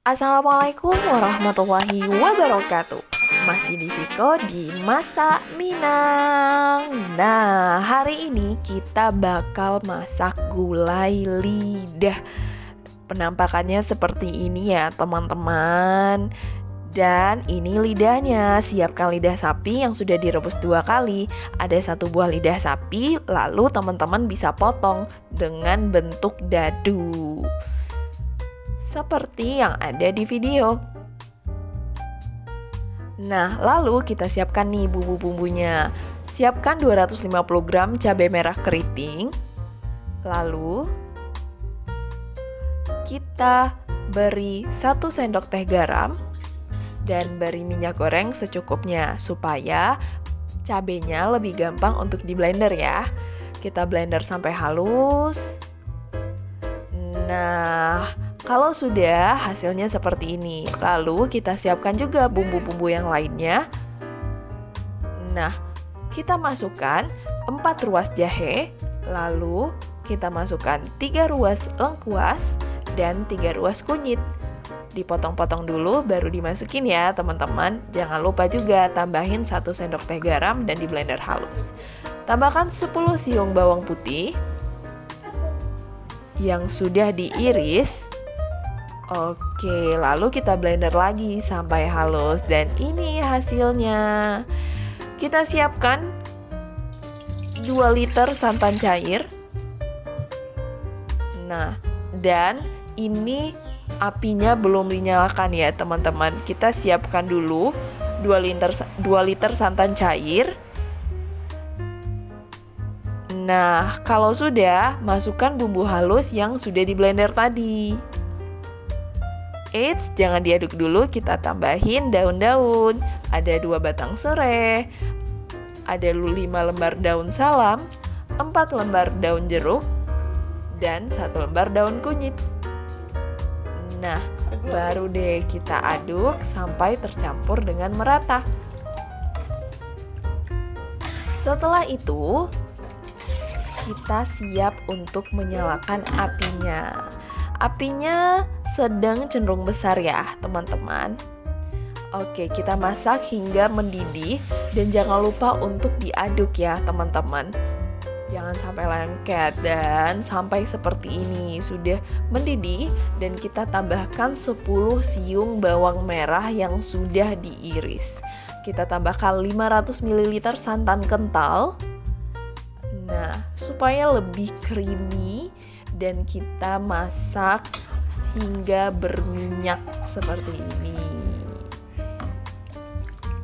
Assalamualaikum warahmatullahi wabarakatuh. Masih di Siko di Masak Minang. Nah, hari ini kita bakal masak gulai lidah. Penampakannya seperti ini ya teman-teman. Dan ini lidahnya. Siapkan lidah sapi yang sudah direbus 2 kali. Ada 1 buah lidah sapi, lalu teman-teman bisa potong dengan bentuk dadu seperti yang ada di video. Nah, lalu kita siapkan nih bumbu-bumbunya. Siapkan 250 gram cabai merah keriting. Lalu kita beri 1 sendok teh garam dan beri minyak goreng secukupnya supaya cabenya lebih gampang untuk di blender ya. Kita blender sampai halus. Nah, kalau sudah hasilnya seperti ini, lalu kita siapkan juga bumbu-bumbu yang lainnya. Nah, kita masukkan 4 ruas jahe, lalu kita masukkan 3 ruas lengkuas dan 3 ruas kunyit. Dipotong-potong dulu baru dimasukin ya teman-teman. Jangan lupa juga tambahin 1 sendok teh garam dan di blender halus. Tambahkan 10 siung bawang putih yang sudah diiris. Oke, lalu kita blender lagi sampai halus dan ini hasilnya. Kita siapkan 2 liter santan cair. Nah, dan ini apinya belum dinyalakan ya teman-teman. Kita siapkan dulu 2 liter santan cair. Nah, kalau sudah, masukkan bumbu halus yang sudah di blender tadi. Eits, jangan diaduk dulu, kita tambahin daun-daun. Ada 2 batang serai, ada 5 lembar daun salam, 4 lembar daun jeruk, dan 1 lembar daun kunyit. Nah, baru deh kita aduk sampai tercampur dengan merata. Setelah itu, kita siap untuk menyalakan apinya. Apinya sedang cenderung besar ya teman-teman. Oke, kita masak hingga mendidih dan jangan lupa untuk diaduk ya teman-teman. Jangan sampai lengket dan sampai seperti ini sudah mendidih dan kita tambahkan 10 siung bawang merah yang sudah diiris. Kita tambahkan 500 ml santan kental. Nah, supaya lebih creamy dan kita masak hingga berminyak seperti ini.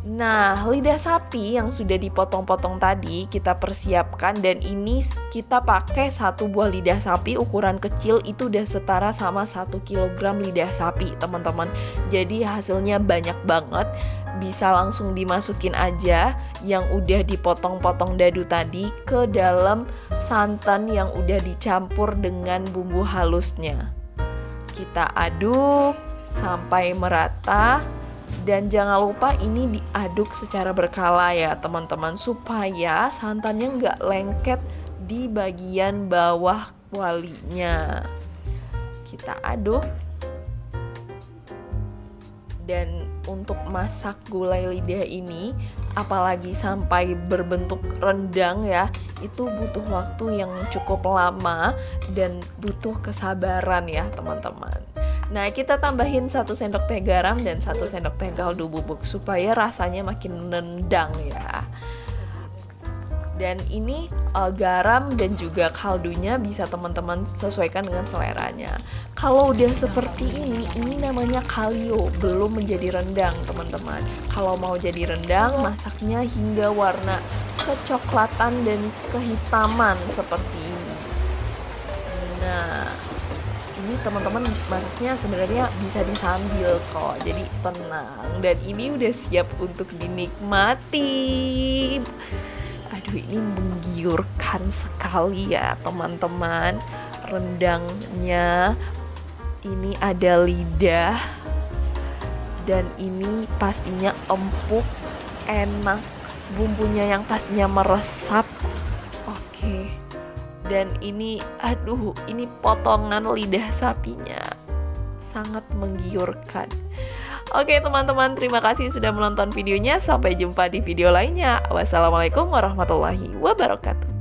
Nah, lidah sapi yang sudah dipotong-potong tadi kita persiapkan dan ini kita pakai 1 buah lidah sapi ukuran kecil itu udah setara sama 1 kg lidah sapi, teman-teman. Jadi hasilnya banyak banget. Bisa langsung dimasukin aja yang udah dipotong-potong dadu tadi ke dalam santan yang udah dicampur dengan bumbu halusnya. Kita aduk sampai merata dan jangan lupa ini diaduk secara berkala ya teman-teman supaya santannya nggak lengket di bagian bawah kualinya. Kita aduk. Dan untuk masak gulai lidah ini, apalagi sampai berbentuk rendang ya, itu butuh waktu yang cukup lama dan butuh kesabaran ya teman-teman. Nah, kita tambahin 1 sendok teh garam dan 1 sendok teh kaldu bubuk supaya rasanya makin nendang ya. Dan ini garam dan juga kaldunya bisa teman-teman sesuaikan dengan seleranya. Kalau udah seperti ini namanya kalio, belum menjadi rendang teman-teman. Kalau mau jadi rendang, masaknya hingga warna kecoklatan dan kehitaman seperti ini. Nah, ini teman-teman masaknya sebenarnya bisa disambil kok, jadi tenang. Dan ini udah siap untuk dinikmati. Aduh, ini menggiurkan sekali ya teman-teman. Rendangnya ini ada lidah dan ini pastinya empuk, enak. Bumbunya yang pastinya meresap. Oke. Dan ini, ini potongan lidah sapinya. sangat menggiurkan. Oke teman-teman, terima kasih sudah menonton videonya. Sampai jumpa di video lainnya. Wassalamualaikum warahmatullahi wabarakatuh.